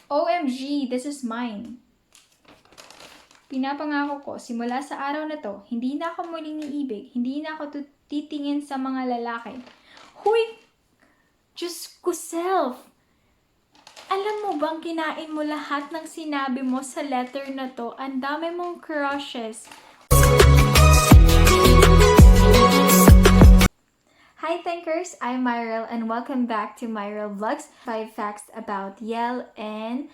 OMG, this is mine. Pinapangako ko, simula sa araw na to, hindi na ako muling iibig, hindi na ako titingin sa mga lalaki. Huy! Diyos ko, self! Alam mo bang kinain mo lahat ng sinabi mo sa letter na to? Ang dami mong crushes. Hi Thinkers! I'm Myrel and welcome back to MyReal Vlogs. 5 facts about Yel, and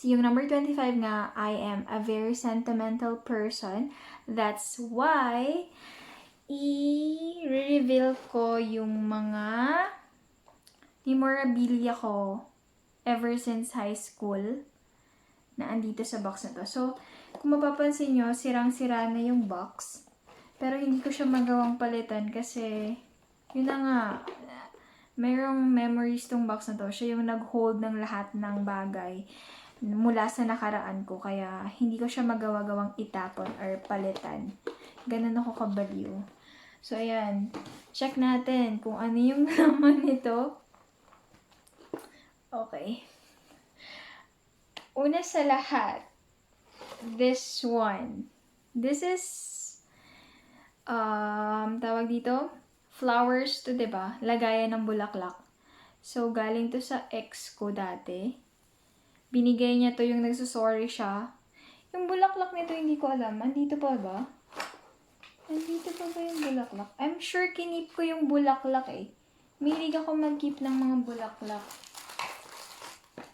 yung number 25 nga, I am a very sentimental person. That's why i-reveal ko yung mga memorabilia ko ever since high school na andito sa box na to. So, kung mapapansin nyo, sirang-sira na yung box. Pero hindi ko siya magawang palitan kasi yun na nga, mayroong memories tong box na to. Siya yung nag-hold ng lahat ng bagay mula sa nakaraan ko. Kaya hindi ko siya magawa-gawang itapon or palitan. Ganun ako kabaliw. So, ayan. Check natin kung ano yung laman nito. Okay. Una sa lahat, this one. This is, tawag dito, flowers to, diba? Lagayan ng bulaklak. So, galing to sa ex ko dati. Binigay niya to yung nagsusorry siya. Yung bulaklak nito, hindi ko alam. Andito pa ba? Andito pa ba yung bulaklak? I'm sure kinip ko yung bulaklak eh. Mahilig ako mag-keep ng mga bulaklak.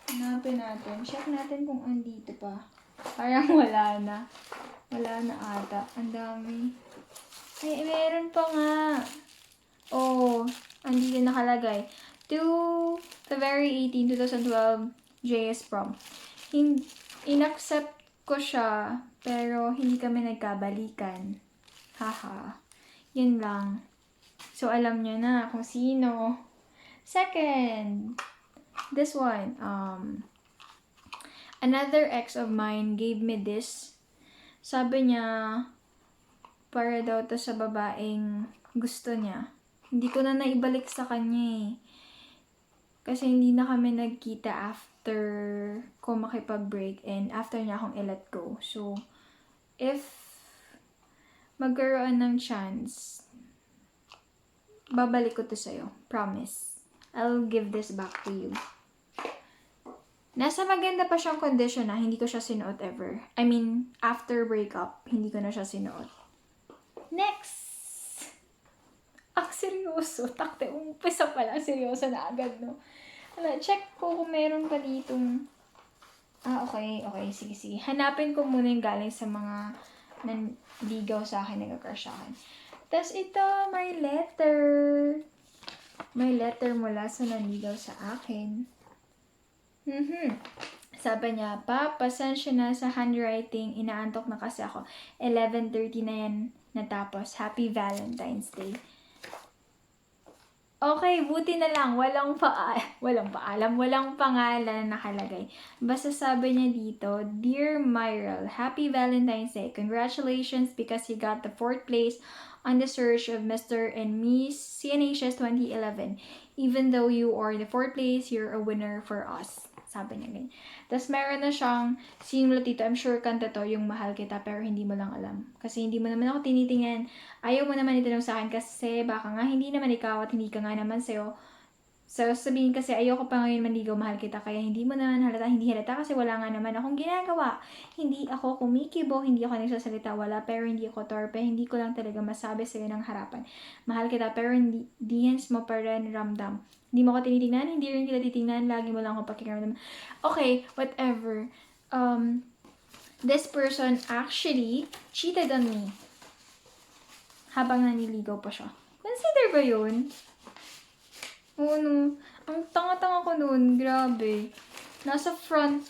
Hanapin natin. Check natin kung andito pa. Parang wala na. Wala na ata. Ang dami. Ay, meron pa nga. Oh, andito nakalagay. To February 18, 2012, JS Prom. In-accept ko siya, pero hindi kami nagkabalikan. Haha. Yun lang. So, alam nyo na kung sino. Second, this one. Another ex of mine gave me this. Sabi niya, para daw to sa babaeng gusto niya. Hindi ko na naibalik sa kanya eh. Kasi hindi na kami nagkita after ko makipag-break and after niya akong i-let go. So, if magkaroon ng chance, babalik ko to sa'yo. Promise. I'll give this back to you. Nasa maganda pa siyang condition na hindi ko siya sinuot ever. I mean, after breakup, hindi ko na siya sinuot. Next! Ang seryoso. Takte, umpisa pa lang. Seryoso na agad, no? Check ko kung meron pa ditong... okay. Sige. Hanapin ko muna yung galing sa mga nanligaw sa akin, nag-crush sa akin. Tapos ito, my letter. May letter mula sa nanligaw sa akin. Sabi niya, pasensya na sa handwriting. Inaantok na kasi ako. 11:30 na yan natapos. Happy Valentine's Day. Okay, buti na lang. Walang paalam. Walang pangalan nakalagay. Basta sabi niya dito, Dear Myrel, Happy Valentine's Day. Congratulations because you got the 4th place on the search of Mr. and Miss CNHS 2011. Even though you are the 4th place, you're a winner for us. Sabi niya ganyan. Tapos meron na siyang sinulat dito. I'm sure kanta to, yung mahal kita, pero hindi mo lang alam. Kasi hindi mo naman ako tinitingnan. Ayaw mo naman itanong sa akin kasi baka nga hindi naman ikaw at hindi ka nga naman sa'yo. So, sabihin kasi ayoko pa ngayon manligaw, mahal kita. Kaya hindi mo naman halata, hindi halata kasi wala nga naman akong ginagawa. Hindi ako kumikibo, hindi ako nagsasalita, wala. Pero hindi ako torpe, hindi ko lang talaga masabi sa'yo ng harapan. Mahal kita, pero hindi mo pa rin ramdam. Hindi mo ko tinitingnan, hindi rin kita titingnan, lagi mo lang ako pakiramdam. Okay, whatever. This person actually cheated on me habang naniligaw pa siya. Consider ba yun? Oo, no. Ang tanga-tanga ko noon, grabe. Nasa front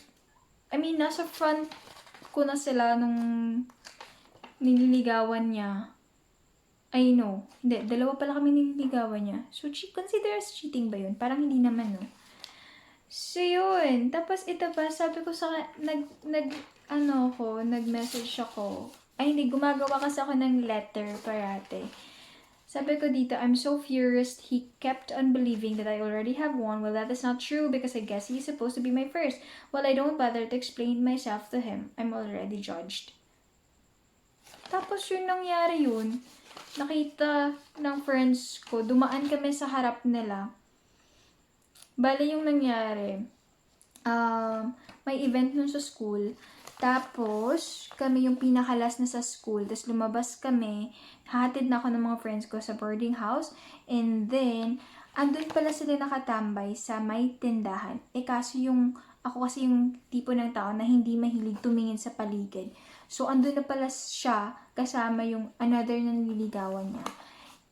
ko na sila nung nililigawan niya. I know. Hindi, dalawa pala kami nililigawan niya. So, consider as cheating ba yun? Parang hindi naman, no? So, yun. Tapos, ito pa, sabi ko sa nag-message ako. Ay, hindi, gumagawa kasi ako ng letter parate. Sabi ko dito, I'm so furious. He kept on believing that I already have one. Well, that is not true because I guess he's supposed to be my first. Well, I don't bother to explain myself to him. I'm already judged. Tapos yun nangyari yun. Nakita ng friends ko, dumaan kami sa harap nila. Bale yung nangyari, may event nun sa school. Tapos, kami yung pinakalas na sa school. Tapos, lumabas kami. Hatid na ako ng mga friends ko sa boarding house. And then, andun pala sila nakatambay sa may tindahan. Kaso ako kasi yung tipo ng tao na hindi mahilig tumingin sa paligid. So, andun na pala siya kasama yung another na nililigawan niya.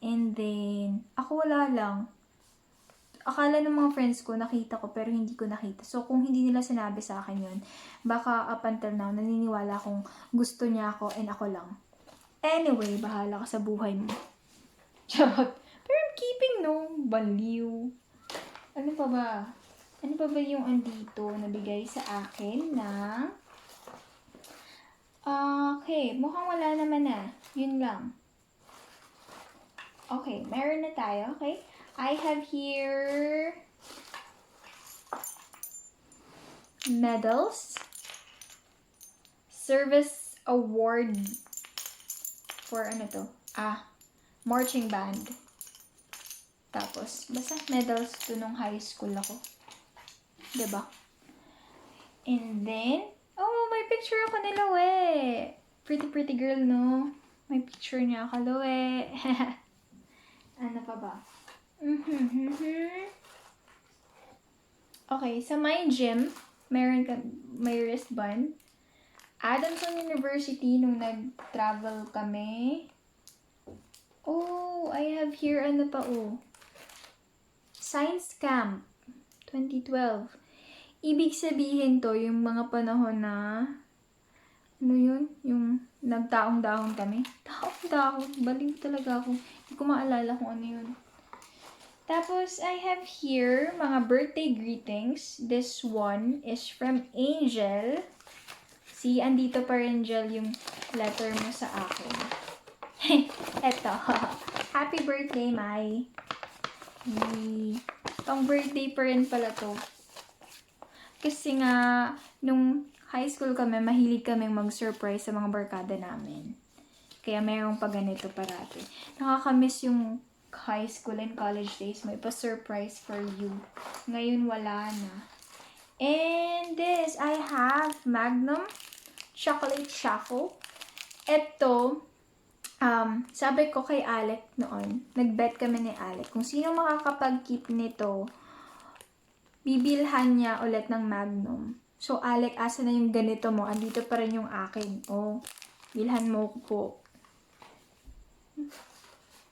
And then, ako wala lang. Akala ng mga friends ko, nakita ko, pero hindi ko nakita. So, kung hindi nila sinabi sa akin yun, baka up until now, naniniwala kong gusto niya ako and ako lang. Anyway, bahala ka sa buhay mo. Charot. Pero I'm keeping baliw. Ano pa ba? Ano pa ba yung andito nabigay sa akin na... Okay, mukhang wala naman na. Yun lang. Okay, meron na tayo, okay? I have here medals, service award for ano to? Marching band. Tapos, basta medals to nung high school ako. Diba? And then, may picture ako ni Loe. Pretty girl, no? May picture niya ako, Loe. Ano pa ba? Okay, sa my gym, may wristband. Adamson University, nung nag-travel kami. I have here, ano pa, Science Camp, 2012. Ibig sabihin to, yung mga panahon na, ano yun? Yung nagtaong-dahon kami. Taong-dahon, baliw talaga ako. Hindi ko maalala kung ano yun. Tapos, I have here mga birthday greetings. This one is from Angel. See, andito pa rin, Angel, yung letter mo sa akin. Eto. Happy birthday, Mai. Pang birthday pa rin pala to. Kasi nga, nung high school kami, mahilig kaming mag-surprise sa mga barkada namin. Kaya mayroong pa ganito parati. Nakakamiss yung high school and college days, may pa-surprise for you. Ngayon, wala na. And this, I have Magnum Chocolate Shuffle. Ito, sabi ko kay Alec noon, nag-bet kami ni Alec, kung sino makakapag-keep nito, bibilhan niya ulit ng Magnum. So, Alec, asa na yung ganito mo? Andito pa rin yung akin. Bilhan mo ko po.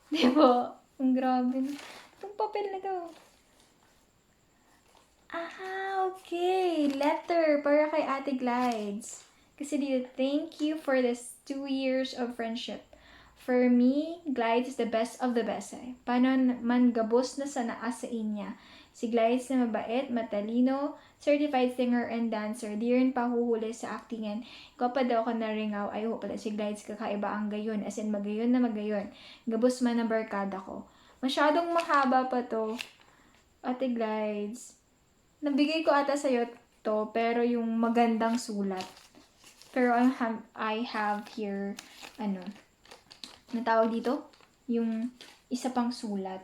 Diba? Ang grabe. Itong papel na to. Okay. Letter para kay Ate Glides. Kasi dito, thank you for this 2 years of friendship. For me, Glides is the best of the best. Paano man gabos na sa naasa inya. Si Glides na mabait, matalino, certified singer and dancer. Di rin pa huhuli sa actingan. Ikaw pa daw ka naringaw. Ay, pala si Glides kakaiba ang gayon. As in, magayon na magayon. Gabos man ang barkada ko. Masyadong mahaba pa to. Ate Glides. Nabigay ko ata sa'yo to, pero yung magandang sulat. Pero I have here, natawag dito? Yung isa pang sulat.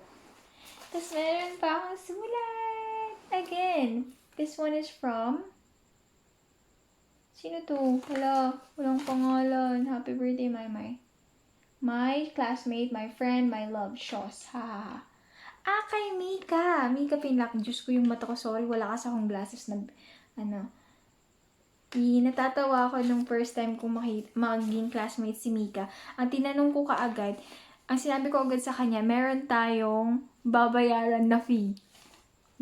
Tapos meron pa akong sulat. Again, this one is from... Sino to? Walang pangalan. Happy birthday, Mai. My classmate, my friend, my love, Shos. Ha. Kay Mika. Mika Pinlock. Diyos ko yung mata ko. Sorry, wala kasi akong glasses na, natatawa ako nung first time kong maging classmate si Mika. Ang tinanong ko kaagad, ang sinabi ko agad sa kanya, meron tayong babayaran na fee.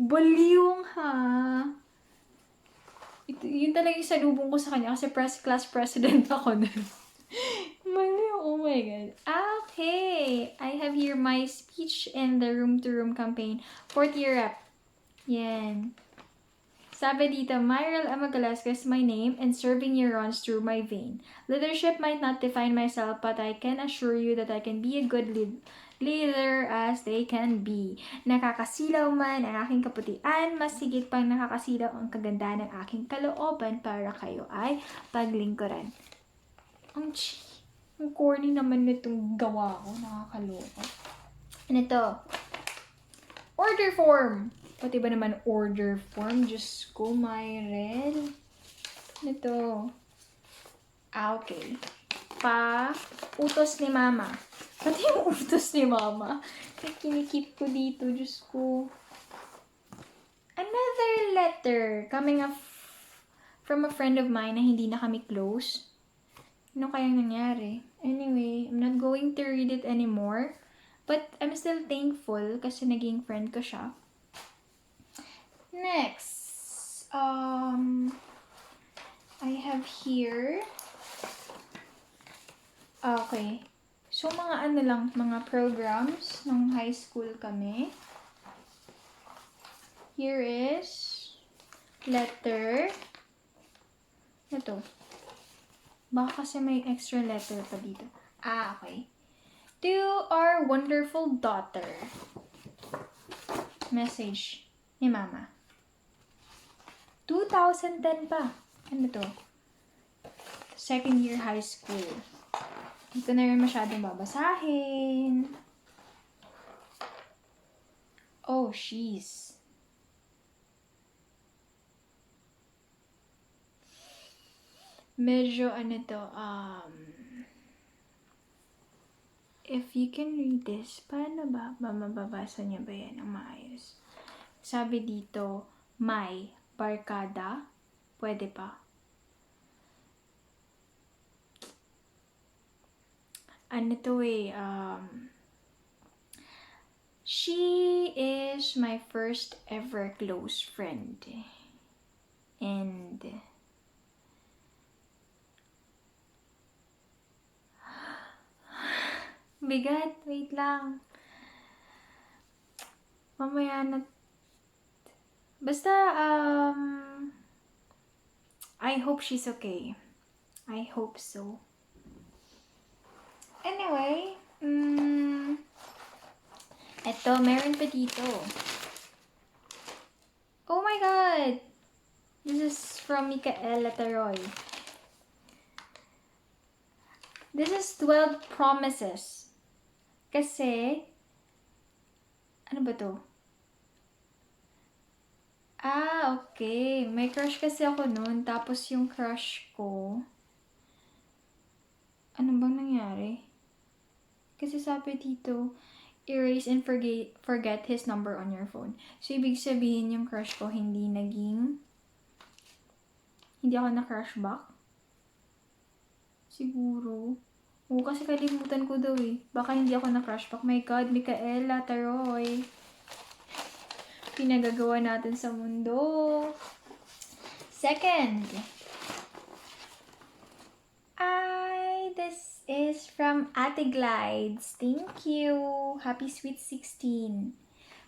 Baliwang ha. Yun talaga yung salubong ko sa kanya kasi class president ako nun. Oh my God. Okay. I have here my speech in the room-to-room campaign. 4th year rep. Yan. Sabi dito, Myrel Amagalasca is my name and serving you runs through my vein. Leadership might not define myself, but I can assure you that I can be a good leader as they can be. Nakakasilaw man ang aking kaputian, mas higit pang nakakasilaw ang kaganda ng aking kalooban para kayo ay paglingkuran. Ang corny naman nitong gawa ko, nakakaloka. Ano ito? Order form! Pati ba naman order form? Diyos ko, Myrel. Ano to? Okay. Utos ni Mama. Pati yung utos ni Mama. Kinikip ko dito, Diyos ko. Another letter coming up from a friend of mine na hindi na kami close. Ano kayang nangyari? Anyway, I'm not going to read it anymore. But I'm still thankful kasi naging friend ko siya. Next, I have here, okay, so mga programs ng high school kami. Here is letter, ito, baka kasi may extra letter pa dito. Okay. To our wonderful daughter. Message ni Mama. 2010 pa. Ano to? Second year high school. Ito na rin masyadong babasahin. Oh, she's. Medyo ano to, if you can read this, paano ba? Mababasa niya ba yan ang maayos? Sabi dito, may barkada. Pwede pa. Ano to she is my first ever close friend. And bigat, wait lang. Mamaya na. Basta, I hope she's okay. I hope so. Anyway, eto, meron pa dito. Oh my God! This is from Micaela Taroy. This is 12 promises. Kasi, ano ba to? Okay. May crush kasi ako noon. Tapos yung crush ko, ano bang nangyari? Kasi sabi dito, erase and forget his number on your phone. So, ibig sabihin yung crush ko hindi ako na-crush back. Siguro. Oo, kasi kalimutan ko daw Baka hindi ako na-crush back. My God, Micaela Taroy. Pinagagawa natin sa mundo. Second. This is from Ate Glides. Thank you. Happy Sweet 16.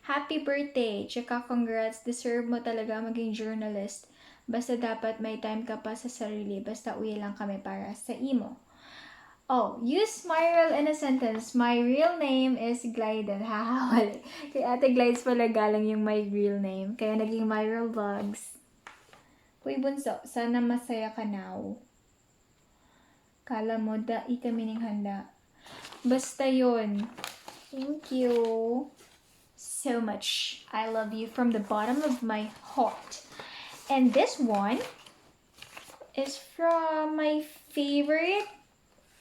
Happy birthday. Tsaka congrats. Deserve mo talaga maging journalist. Basta dapat may time ka pa sa sarili. Basta uwi lang kami para sa imo. Oh, use Myrel in a sentence. My real name is Gliden. Wala. Kay Ate Glides pala galang yung my real name. Kaya naging Myrel Vlogs. Uy, bunso, sana masaya ka now. Kala mo, dai kami ning handa. Basta yun. Thank you so much. I love you from the bottom of my heart. And this one is from my favorite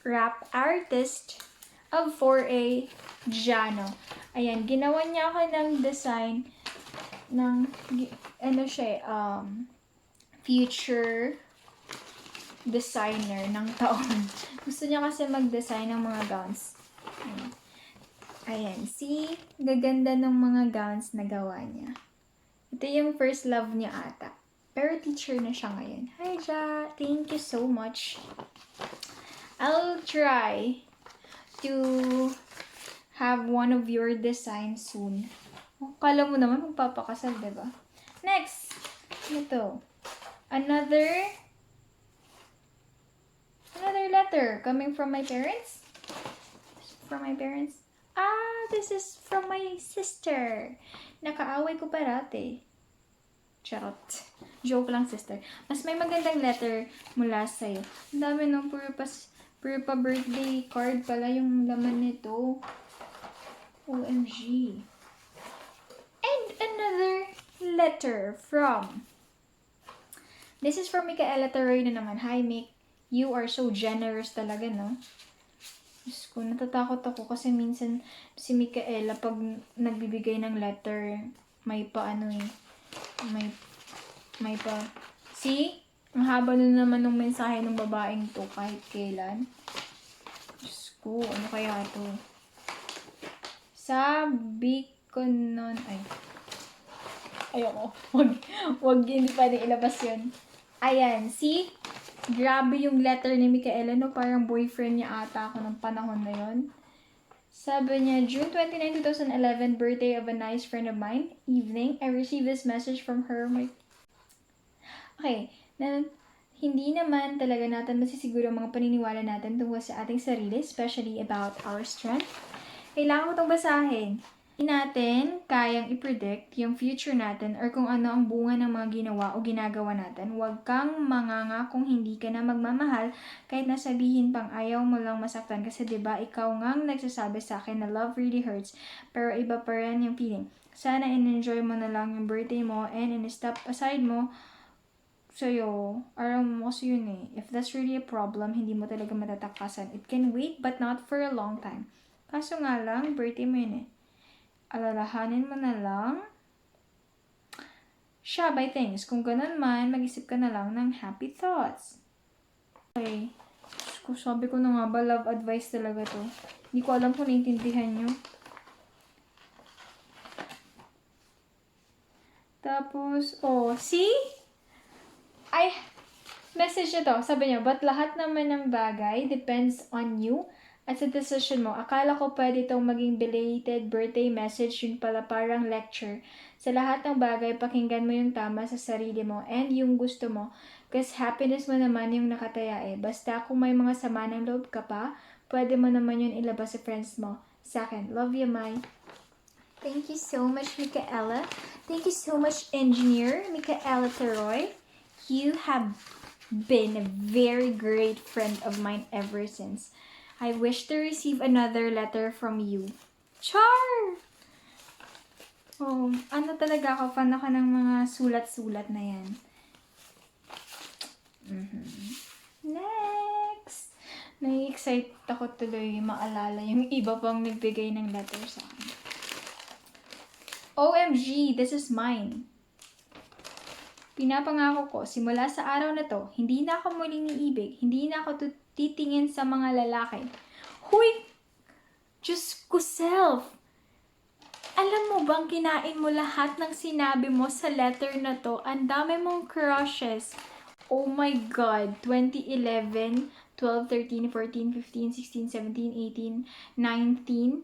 rap artist of 4A, Jano. Ayan, ginawa niya ako ng design ng, future designer ng taon. Gusto niya kasi mag-design ng mga gowns. Ayan, see? Gaganda ng mga gowns na gawa niya. Ito yung first love niya ata. Pero teacher na siya ngayon. Hi, Ja! Thank you so much. I'll try to have one of your designs soon. Kala mo naman magpapakasal, diba? Next! Ano to? Another letter coming from my parents? From my parents? Ah, this is from my sister. Nakaaway ko parati. Charot. Joke lang, sister. Mas may magandang letter mula sa'yo. Ang dami nung puro pa birthday card pala yung laman nito. OMG. And another letter from... This is from Micaela Taroy na naman. Hi, Mick. You are so generous talaga, no? Diyos ko, natatakot ako kasi minsan si Micaela pag nagbibigay ng letter, may pa ano eh. May pa. See? Ang haba na naman ng mensahe ng babaeng to kahit kailan. Diyos ko, ano kaya to? Sabi ko nun, ayoko. Wag hindi pwedeng ilabas yun. Ayan, see? Grabe yung letter ni Micaela, no? Parang boyfriend niya ata ako ng panahon na yun. Sabi niya, June 29, 2011, birthday of a nice friend of mine. Evening, I received this message from her. Okay, hindi naman talaga natin masisiguro ang mga paniniwala natin tungkol sa ating sarili, especially about our strength. Kailangan mo itong basahin. Hindi natin kayang i-predict yung future natin or kung ano ang bunga ng mga ginawa o ginagawa natin. Huwag kang manganga kung hindi ka na magmamahal kahit nasabihin pang ayaw mo lang masaktan kasi 'di ba ikaw ngang nagsasabi sa akin na love really hurts pero iba pa rin yung feeling. Sana in-enjoy mo na lang yung birthday mo and in-step aside mo sa'yo. Araw mo kasi yun eh. If that's really a problem, hindi mo talaga matatakasan. It can wait but not for a long time. Kaso nga lang, birthday mo yun eh. Alalahanin mo na lang siya by things. Kung ganun man, mag-isip ka na lang ng happy thoughts. Okay. Sabi ko na nga ba, love advice talaga to. Hindi ko alam kung naintindihan nyo. Tapos, see? Message nyo to. Sabi niya, but lahat naman ng bagay depends on you at sa decision mo. Akala ko pwede itong maging belated birthday message, yun pala parang lecture. Sa lahat ng bagay, pakinggan mo yung tama sa sarili mo and yung gusto mo. Kasi happiness mo naman yung nakataya eh. Basta kung may mga sama ng loob ka pa, pwede mo naman yun ilabas sa friends mo. Sa akin, love you, Mai. Thank you so much, Micaela. Thank you so much, Engineer Micaela Taroy. You have been a very great friend of mine ever since. I wish to receive another letter from you. Char! Ano talaga ako, fan ako ng mga sulat-sulat na yan. Next! Nai-excite ako tuloy maalala yung iba pang nagbigay ng letter sa akin. OMG, this is mine. Pinapangako ko, simula sa araw na to, hindi na ako muling iibig, hindi na ako titingin sa mga lalaki. Huy! Diyos ko, self! Alam mo bang kinain mo lahat ng sinabi mo sa letter na to? Ang dami mong crushes. Oh my God! 2011, 12, 13, 14, 15, 16, 17, 18, 19.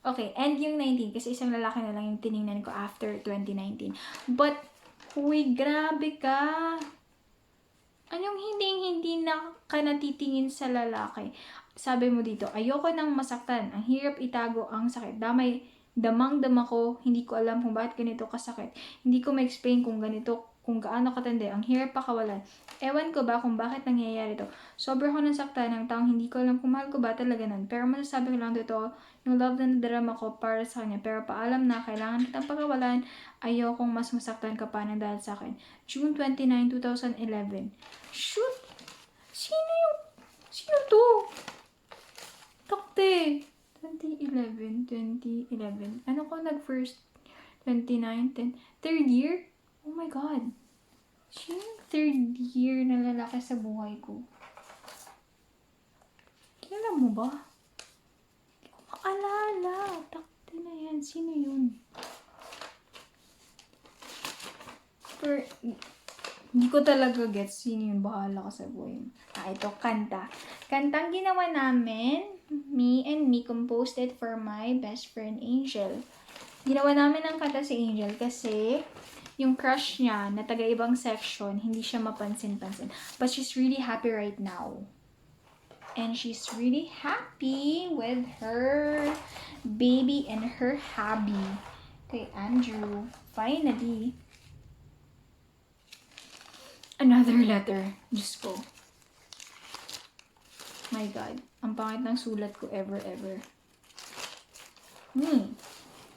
Okay, and yung 19 kasi isang lalaki na lang yung tiningnan ko after 2019. But, huy, grabe ka! Anong hindi na ka natitingin sa lalaki? Sabi mo dito, ayoko nang masaktan. Ang hirap itago ang sakit. Damang-dama ko, hindi ko alam kung bakit ganito kasakit. Hindi ko ma-explain kung gaano katindi. Ang hirap pakawalan. Ewan ko ba kung bakit nangyayari to. Sobra ko nasaktan ng taong hindi ko alam kung mahal ko ba talaga nun. Pero masasabi ko lang dito, yung love na nadarama ko para sa kanya. Pero paalam na, kailangan kitang pakawalan. Ayokong mas masaktan ka pa ng dahil sa akin. June 29, 2011. Shoot! Sino to? Takte! 2011. Ano ko nag-first? 29, 10. Third year? Oh my God. Sino yung third year na lalaki sa buhay ko? Kilala mo ba? Hindi ko maalala. Takte na yan. Sino yun? Hindi ko talaga gets sino yung bahala ka sa buhay mo. Ito, kanta. Kantang ginawa namin, me and me composed it for my best friend, Angel. Ginawa namin ng kanta si Angel kasi yung crush niya na taga-ibang section, hindi siya mapansin-pansin. But she's really happy right now. And she's really happy with her baby and her hubby. Kay Andrew, finally. Another letter. Diyos ko. My God. Ang pangit ng sulat ko ever.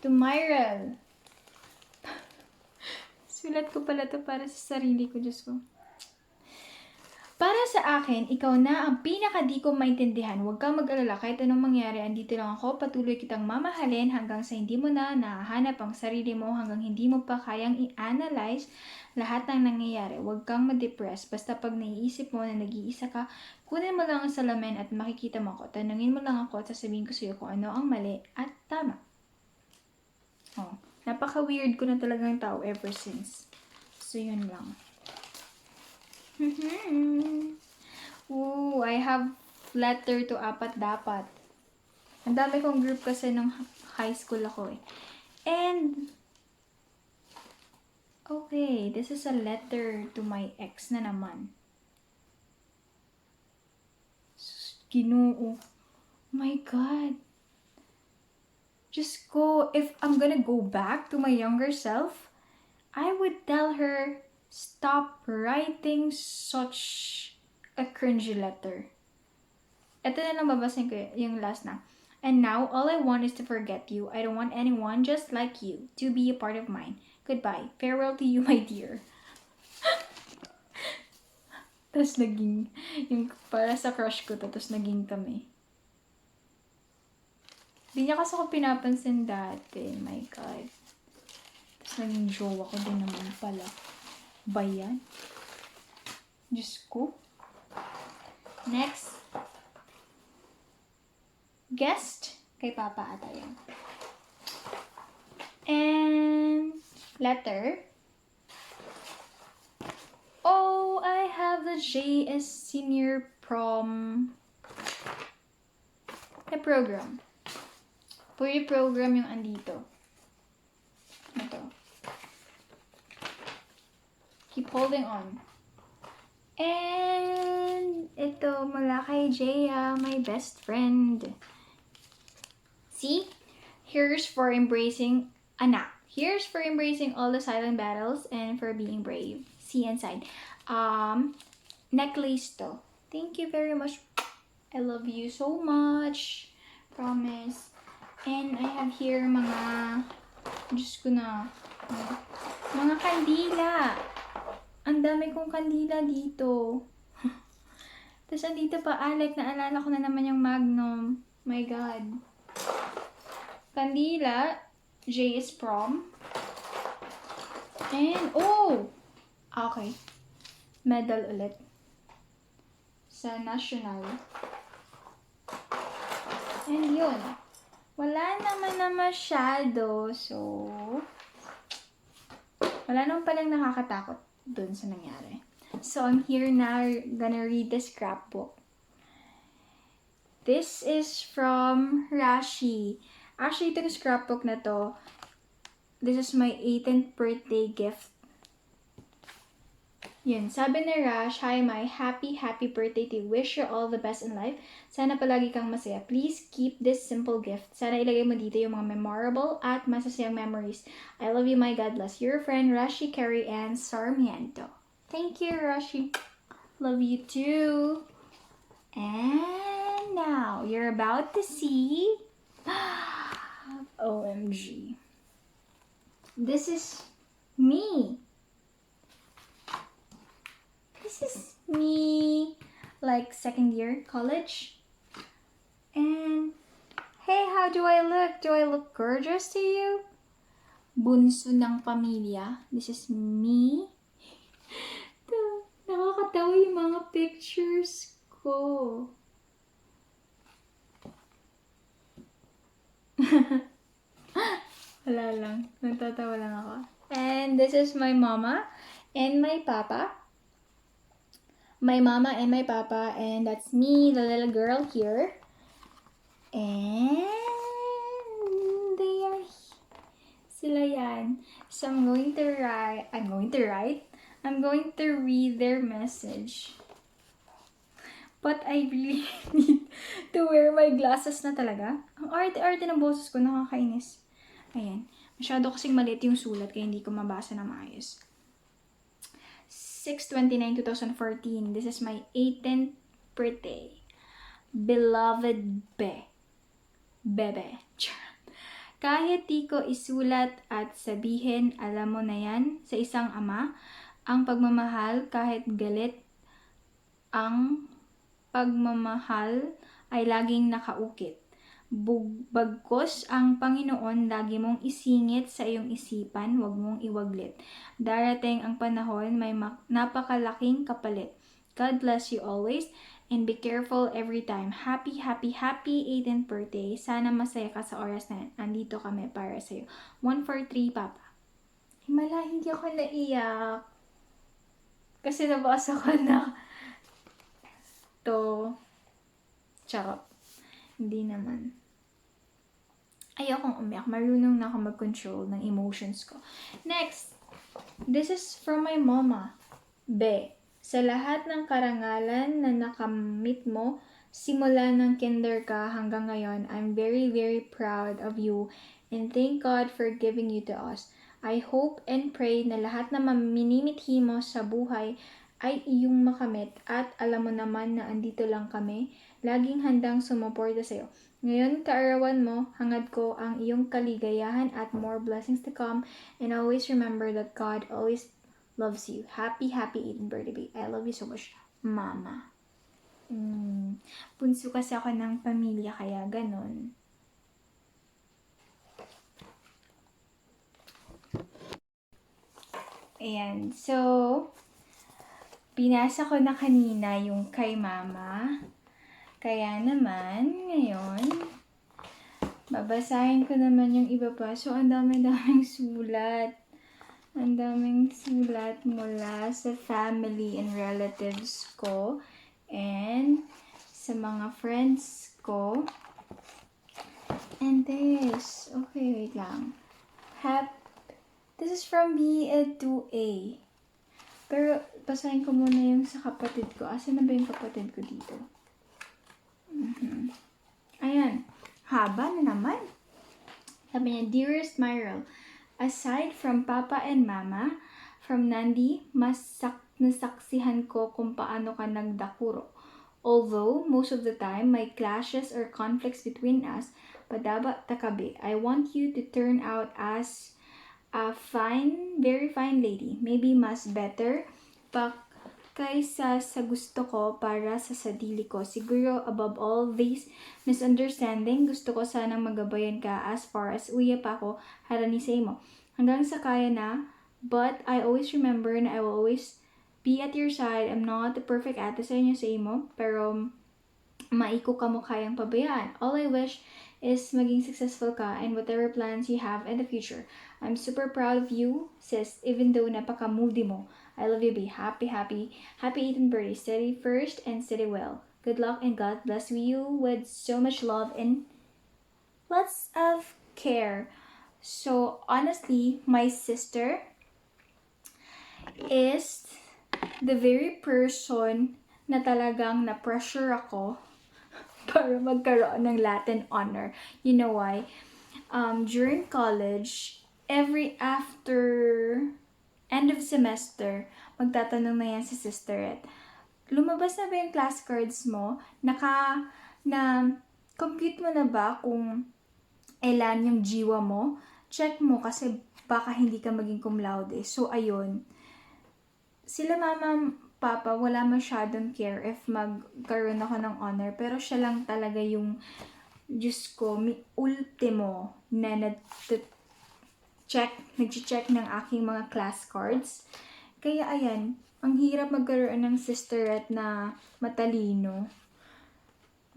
To Myrel. Sulat ko pala to para sa sarili ko, Diyos ko. Para sa akin, ikaw na ang pinaka-di ko maintindihan. Huwag kang mag-alala kahit anong mangyari. Andito lang ako, patuloy kitang mamahalin hanggang sa hindi mo na nahahanap ang sarili mo, hanggang hindi mo pa kayang i-analyze lahat ng nangyayari. Huwag kang ma-depress. Basta pag naiisip mo na nag-iisa ka, kunin mo lang ang salamin at makikita mo ako. Tanungin mo lang ako at sasabihin ko sa'yo kung ano ang mali at tama. Oh, napaka-weird ko na talagang tao ever since. So, yun lang. Ooh, I have letter to apat dapat. Ang dami kong group kasi nung high school ako eh. And, okay, this is a letter to my ex na naman. Ginoo. My God. Just go. If I'm gonna go back to my younger self, I would tell her, stop writing such a cringy letter. Ito na lang babasahin ko yung last na. And now, all I want is to forget you. I don't want anyone just like you to be a part of mine. Goodbye. Farewell to you, my dear. Tapos naging, yung para sa crush ko to, tapos naging kami. Di niya kasi ako pinapansin dati. My God. Tapos naging jowa ko din naman pala. Ba yan? Diyos ko. Next. Guest. Kay Papa ata yan. And letter. Oh, I have the JS Senior Prom na program. Puri program yung andito. Ito. Keep holding on. And ito mula kay Jaya, my best friend. See? Here's for embracing anak. Here's for embracing all the silent battles and for being brave. See inside. Necklace to. Thank you very much. I love you so much. Promise. And I have here mga Diyos ko na. Mga kandila. Ang dami kong kandila dito. Tapos andito pa, Alec, naalala ko na naman yung Magnum. My God. Kandila. J is prom. And, oh! Okay. Medal ulit. Sa national. And yun. Wala naman na masyado. So, wala naman palang nakakatakot dun sa nangyari. So, I'm here now gonna read the scrapbook. This is from Rashi. Actually, itong scrapbook na to, this is my 18th birthday gift. Yun, sabi ni Rash, hi, my happy birthday to you. Wish you all the best in life. Sana palagi kang masaya. Please keep this simple gift. Sana ilagay mo dito yung mga memorable at masasayang memories. I love you, my God bless. Your friend, Rashi Carrie Ann Sarmiento. Thank you, Rashi. Love you too. And now, you're about to see... OMG. This is me. This is me, like second year college. And hey, how do I look? Do I look gorgeous to you? Bunso ng pamilya. This is me. Nakakatawa yung mga pictures ko. Wala lang. Nagtatawa lang ako. And this is my mama and my papa. My mama and my papa, and that's me, the little girl here. And they are Sila yan. So, I'm going to read their message. But I really need to wear my glasses na talaga. Ang arte-arte ng boses ko, nakakainis. Ayan. Masyado kasing maliit yung sulat, kaya hindi ko mabasa na maayos. 6/29/2014. This is my 18th birthday. Beloved Bebe. Kahit di ko isulat at sabihin, alam mo na yan, sa isang ama, ang pagmamahal kahit galit, ang pagmamahal ay laging nakaukit. Bagkos ang Panginoon lagi mong isingit sa iyong isipan, huwag mong iwaglit. Darating ang panahon, may napakalaking kapalit. God bless you always and be careful every time. Happy 18th birthday. Sana masaya ka sa oras na yan. Andito kami para sa'yo. 143, Papa. Himala, hindi ako naiyak. Kasi nabasa ko na to. Charot. Hindi naman. Ayokong umiyak. Marunong na ako mag-control ng emotions ko. Next. This is from my mama. Be. Sa lahat ng karangalan na nakamit mo, simula ng kinder ka hanggang ngayon, I'm very, very proud of you and thank God for giving you to us. I hope and pray na lahat na minimithi mo sa buhay ay iyong makamit at alam mo naman na andito lang kami, laging handang sumuporta sa'yo. Ngayon, kaarawan mo, hangad ko ang iyong kaligayahan at more blessings to come and always remember that God always loves you. Happy 18th birthday. I love you so much, Mama. Punso kasi ako ng pamilya, kaya ganon. Ayan. So, binasa ko na kanina yung kay Mama. Kaya naman, ngayon, babasahin ko naman yung iba pa. So, ang dami-daming sulat. Ang daming sulat mula sa family and relatives ko and sa mga friends ko. And this, okay, wait lang. This is from B to A. Pero, basahin ko muna yung sa kapatid ko. Asan na ba yung kapatid ko dito? Ayan. Haba na naman. Sabi niya, Dearest Myrel, aside from Papa and Mama, from Nandi, nasaksihan ko kung paano ka nagdakuro. Although, most of the time, may clashes or conflicts between us, padaba takabi, I want you to turn out as a fine, very fine lady. Maybe mas better pa kaysa sa gusto ko para sa sarili ko. Siguro above all these misunderstanding, gusto ko sanang magabayan ka as far as uya pa ako harani sa imo. Hanggang sa kaya na, but I always remember na I will always be at your side. I'm not the perfect ate sa inyo sa imo, pero maiko ka mo kayang pabayaan. All I wish is maging successful ka and whatever plans you have in the future. I'm super proud of you, sis, even though napaka-moody mo. I love you, be happy 18th birthday. Steady first and steady well. Good luck and God bless you with so much love and lots of care. So, honestly, my sister is the very person na talagang na-pressure ako para magkaroon ng Latin honor. You know why? During college, after end of semester, magtatanong na yan si sister. Lumabas na ba yung class cards mo? Compute mo na ba kung ilan yung jiwa mo? Check mo kasi baka hindi ka maging cum laude. So, ayun. Sila mama, papa, wala masyadong care if magkaroon ako ng honor. Pero siya lang talaga yung, Diyos ko, ultimo na nag-check ng aking mga class cards. Kaya ayan, ang hirap magkaroon ng sisterette na matalino.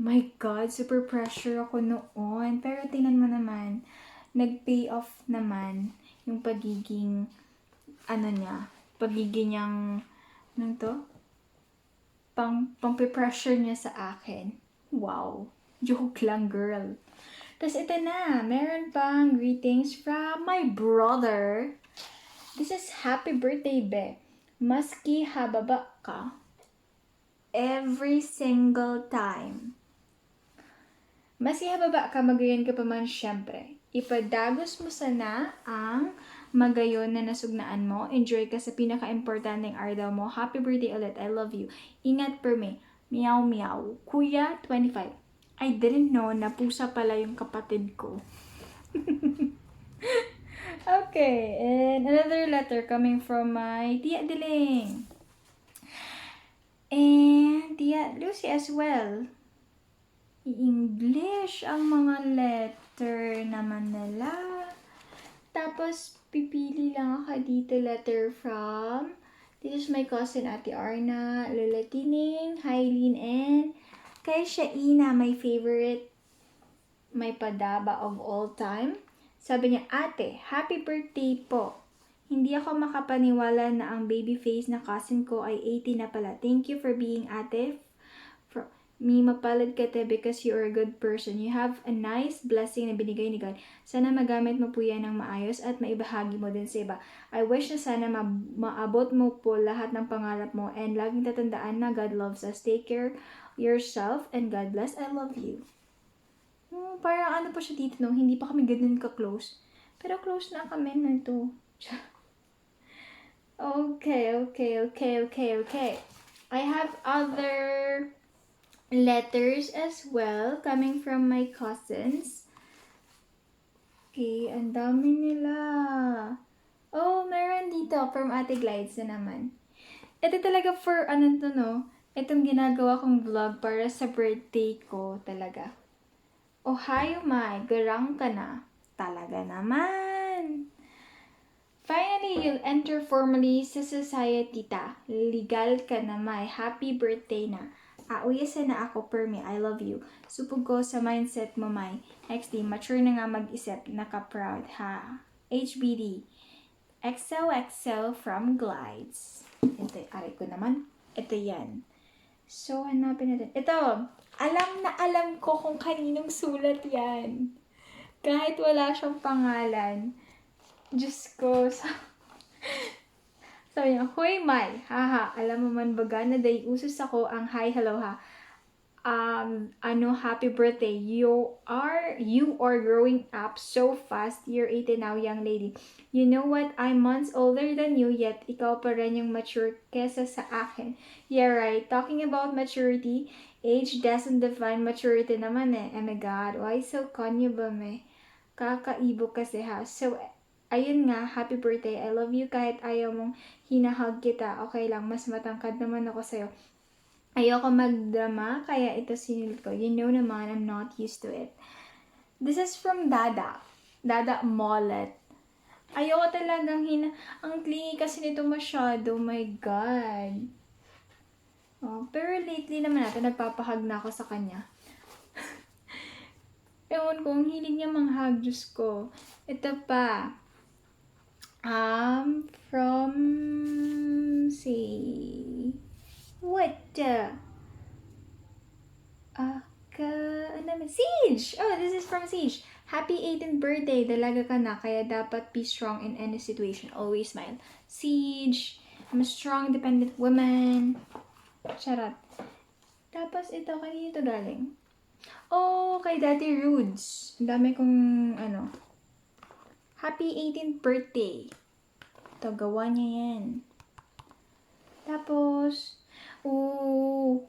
My God, super pressure ako noon. Pero tingnan mo naman, nag-pay off naman yung pagiging niyang, pang-pressure niya sa akin. Wow. Joke lang, girl. Tapos ito na, meron pang greetings from my brother. This is happy birthday, be. Maski hababa ka. Every single time. Maski hababa ka, magayon ka pa man syempre. Ipadagos mo sana ang magayon na nasugnaan mo. Enjoy ka sa pinaka-importanting araw mo. Happy birthday ulit. I love you. Ingat per me. Meow meow. Kuya, 25. I didn't know na pusa pala yung kapatid ko. Okay, and another letter coming from my Tia Diling. And Tia Lucy as well. I-English ang mga letter naman nila. Tapos, pipili lang ako dito letter from, this is my cousin Ate Arna, Lola Tining, Hylene, and kay Shaina, my favorite, my padaba of all time. Sabi niya, Ate, happy birthday po. Hindi ako makapaniwala na ang baby face na cousin ko ay 80 na pala. Thank you for being ate. Me mapalad ka te because you are a good person. You have a nice blessing na binigay ni God. Sana magamit mo po yan ng maayos at maibahagi mo din sa iba. I wish na sana maabot mo po lahat ng pangarap mo and laging tatandaan na God loves us. Take care yourself and God bless. I love you. Parang ano pa siya dito, no? Hindi pa kami ganun ka-close. Pero close na kami na ito. Okay. I have other letters as well coming from my cousins. Okay, ang dami nila. Oh, meron dito from Ate Glides na naman. Ito talaga for ano to, no? Itong ginagawa kong vlog para sa birthday ko talaga. Ohio, Mai, garang ka na. Talaga naman. Finally, you'll enter formally sa society ta. Legal ka na, Mai. Happy birthday na. Uyasa na ako, Permi. I love you. Supog ko sa mindset mo, Mai. XD, mature na nga mag-isip. Naka-proud, ha? HBD. XOXO from Glides. Ito, aray ko naman. Ito yan. So, hanapin natin. Ito, alam ko kung kaninong sulat yan. Kahit wala siyang pangalan. Diyos ko. Sabi niya, Hoy, Mai. Haha, alam mo man baga na day usos ako ang hi, hello, ha. Happy birthday. You are growing up so fast. You're 18 now, young lady. You know what? I'm months older than you, yet ikaw pa rin yung mature kesa sa akin. Yeah, right. Talking about maturity, age doesn't define maturity naman eh. Oh my God, why so konyo ba me? Kakaibo kasi ha. So, ayun nga, happy birthday. I love you kahit ayaw mong hinahag kita. Okay lang, mas matangkad naman ako sa'yo. Ayoko magdrama, kaya ito sinulit ko. You know naman, I'm not used to it. This is from Dada. Dada Mollet. Ayoko talagang ang clingy kasi nito masyado. My God. Oh, pero lately naman natin, nagpapahag na ako sa kanya. Ewan ko, ang hilig niya manghag, Diyos ko. Ito pa. From, what the? Siege! Oh, this is from Siege. Happy 18th birthday. Dalaga ka na, kaya dapat be strong in any situation. Always smile. Siege. I'm a strong, independent woman. Charot. Tapos ito, kanina ito galing. Oh, kay Daddy Rudes. Ang dami kong, Happy 18th birthday. Ito, gawa niya yan. Tapos,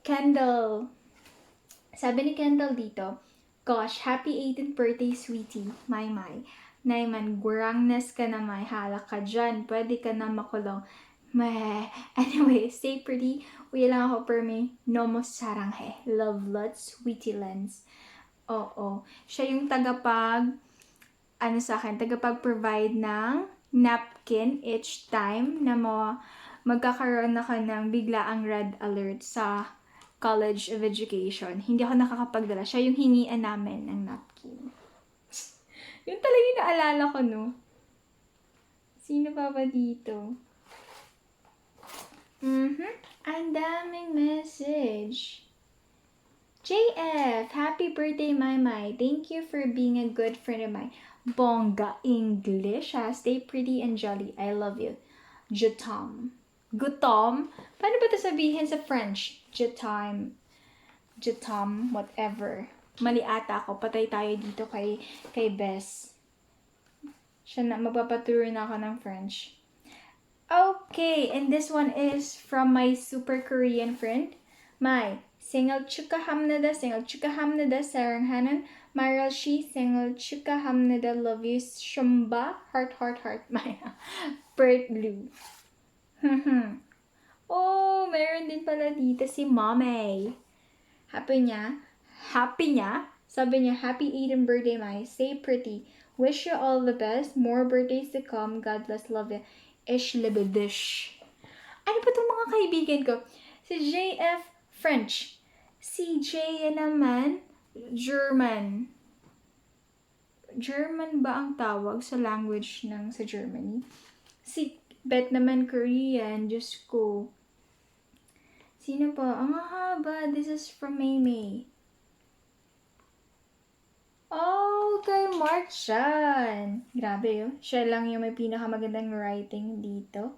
Kendall. Sabi ni Kendall dito, gosh, happy 18th birthday, sweetie. My. Naiman, gurangnes ka na, may halak ka dyan. Pwede ka na makulong. Meh. Anyway, stay pretty. Uy lang ako, Permi. No mo saranghe. Love, lot, sweetie lens. Oo. Siya yung tagapag-provide ng napkin each time na magkakaroon na ka ng biglaang red alert sa College of Education. Hindi ako nakakapagdala. Siya yung hingian namin ng napkin. Yun talaga yung naalala ko, no? Sino pa ba dito? Ang daming message. JF, happy birthday, Mai. Thank you for being a good friend of mine. Bongga English, ha? Stay pretty and jolly. I love you. Jutom. Gutom? Paano ba ito sabihin sa French? Jutom, whatever. Mali ata ako. Patay tayo dito kay Bess. Siya na, magpapaturo na ako ng French. Okay, and this one is from my super Korean friend. Mai, 생일 축하합니다. 사랑하는 Myrel she 생일 축하합니다. Love you, Shumba. Heart. Maya. Bert Blue. Oh, meron din pala dito si Mommy. Happy niya. Sabi niya, happy 18th birthday, Mai. Stay pretty. Wish you all the best. More birthdays to come. God bless, love you. Ish libidish. Ano ba itong mga kaibigan ko? Si JF, French. Si J naman, German. German ba ang tawag sa language ng sa Germany? Si Bet naman, Korean. Diyos ko. Sino pa? Ang haba. This is from Maymay. Oh, kay Mark Chan. Grabe yun. Siya lang yung may pinakamagandang writing dito.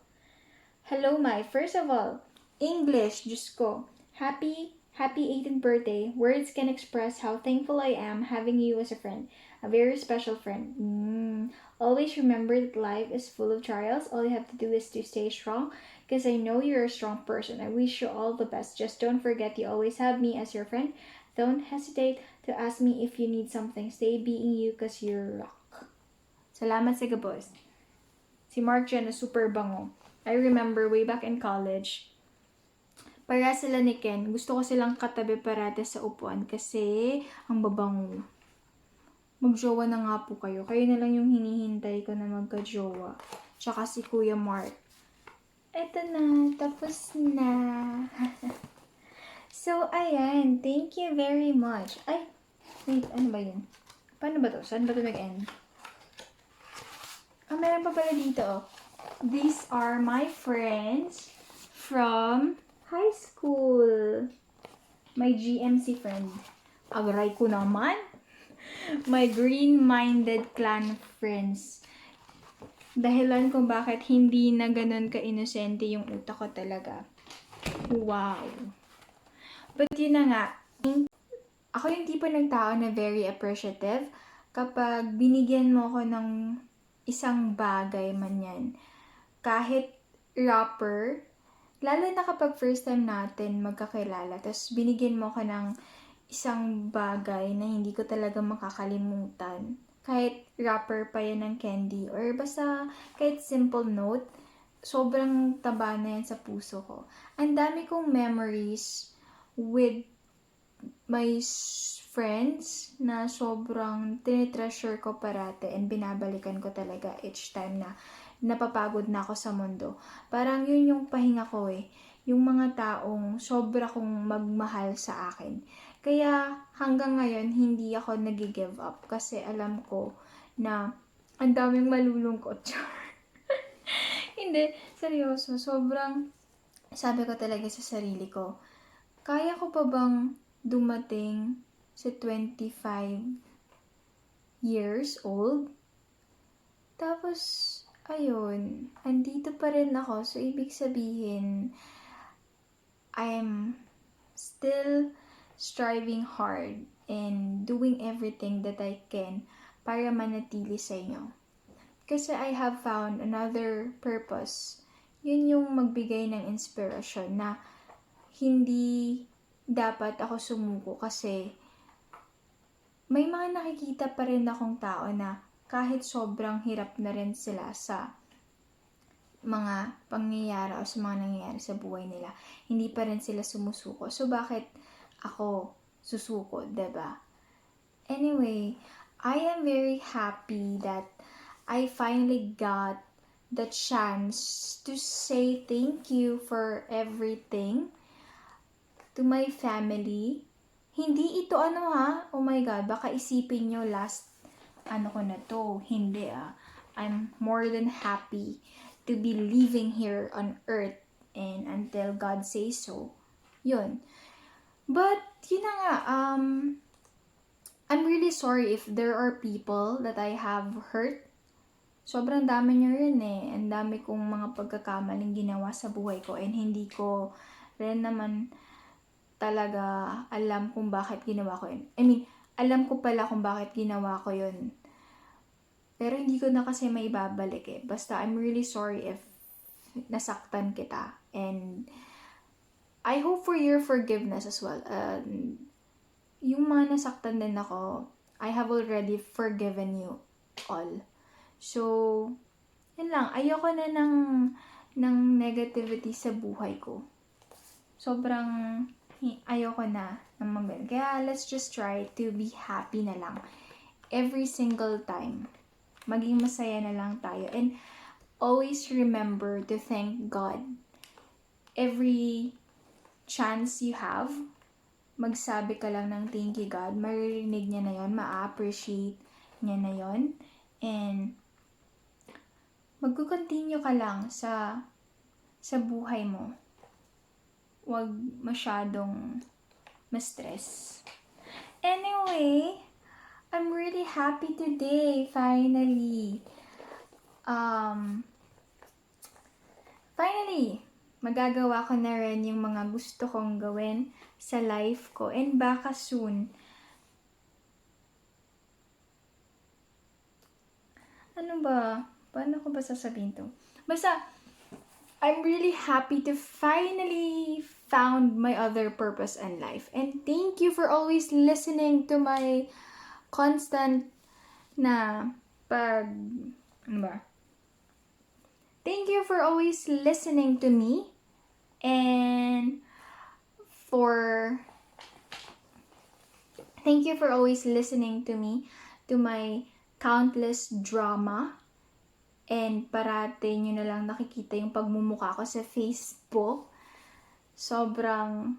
Hello, Mai. First of all, English, Diyos ko. Happy 18th birthday. Words can express how thankful I am having you as a friend. A very special friend. Always remember that life is full of trials. All you have to do is to stay strong because I know you're a strong person. I wish you all the best. Just don't forget you always have me as your friend. Don't hesitate to ask me if you need something. Stay being you because you're rock. Salamat sa gabos. Si Mark Jen na super bango. I remember way back in college, para sila ni Ken, gusto ko silang katabi parate sa upuan kasi ang babango. Magjowa na nga po kayo. Kayo na lang yung hinihintay ko na magka-jowa. Tsaka si Kuya Mark. Eto na, tapos na. So, ayan. Thank you very much. Ay, wait, ano ba yun? Paano ba to? Saan ba to nag-end? Meron pa pala dito, oh. These are my friends from high school. My GMC friend. Aray ko naman. My green-minded clan friends. Dahilan kung bakit hindi na ganun ka-inosente yung utak ko talaga. Wow. But yun na nga, ako yung tipo ng tao na very appreciative kapag binigyan mo ko ng isang bagay man yan. Kahit rapper, lalo na kapag first time natin magkakilala, tapos binigyan mo ko ng isang bagay na hindi ko talaga makakalimutan. Kahit rapper pa yan ng candy, or basta kahit simple note, sobrang taba na yan sa puso ko. Ang dami kong memories with my friends na sobrang tinitreasure ko parate and binabalikan ko talaga each time na napapagod na ako sa mundo. Parang yun yung pahinga ko eh. Yung mga taong sobra kong magmahal sa akin. Kaya hanggang ngayon hindi ako nag-give up kasi alam ko na ang daming malulungkot. Hindi, seryoso. Sobrang sabi ko talaga sa sarili ko, kaya ko pa bang dumating sa 25 years old? Tapos, ayun, andito pa rin ako. So, ibig sabihin, I'm still striving hard and doing everything that I can para manatili sa inyo. Kasi I have found another purpose. Yun yung magbigay ng inspirasyon na hindi dapat ako sumuko kasi may mga nakikita pa rin akong tao na kahit sobrang hirap na rin sila sa mga pangyayari o sa mga nangyayari sa buhay nila, hindi pa rin sila sumusuko. So, bakit ako susuko, diba? Anyway, I am very happy that I finally got the chance to say thank you for everything to my family. Hindi ito oh my God, baka isipin nyo last ko na to. Hindi I'm more than happy to be living here on earth and until God says so. Yun. But, yun na nga, I'm really sorry if there are people that I have hurt. Sobrang dami nyo rin eh. Ang dami kong mga pagkakamaling ginawa sa buhay ko and hindi ko rin naman talaga alam kung bakit ginawa ko yun. I mean, alam ko pala kung bakit ginawa ko yun. Pero hindi ko na kasi may babalik eh. Basta I'm really sorry if nasaktan kita. And I hope for your forgiveness as well. Yung mga nasaktan din ako, I have already forgiven you all. So, yun lang. Ayoko na ng negativity sa buhay ko. Sobrang ayoko na ng mga ganun. Kaya let's just try to be happy na lang. Every single time. Maging masaya na lang tayo. And always remember to thank God. Every chance you have, magsabi ka lang ng thank you God. Maririnig niya na yon, ma-appreciate niya na yon. And magko-continue ka lang sa buhay mo. Huwag masyadong ma-stress. Anyway, I'm really happy today, finally. Finally, magagawa ko na rin yung mga gusto kong gawin sa life ko. And baka soon, ano ba? Paano ko ba sasabihin to? Basta, I'm really happy to finally found my other purpose in life. And thank you for always listening to my constant na ano ba? Thank you for always listening to me and thank you for always listening to me, to my countless drama, and parate nyo na lang nakikita yung pagmumukha ko sa Facebook. Sobrang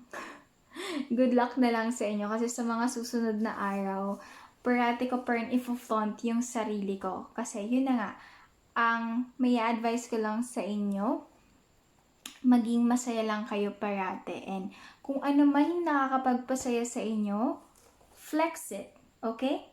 good luck na lang sa inyo kasi sa mga susunod na araw, parate ko pa rin i-flaunt yung sarili ko. Kasi yun na nga, ang may advice ko lang sa inyo, maging masaya lang kayo parate. And kung ano man yung nakakapagpasaya sa inyo, flex it. Okay?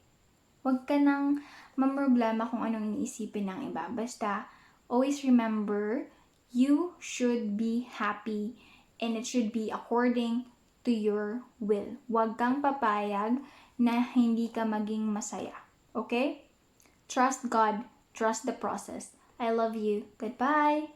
Huwag ka nang mamroblema kung anong iniisipin ng iba. Basta, always remember, you should be happy and it should be according to your will. Huwag kang papayag na hindi ka maging masaya. Okay? Trust God. Trust the process. I love you. Goodbye.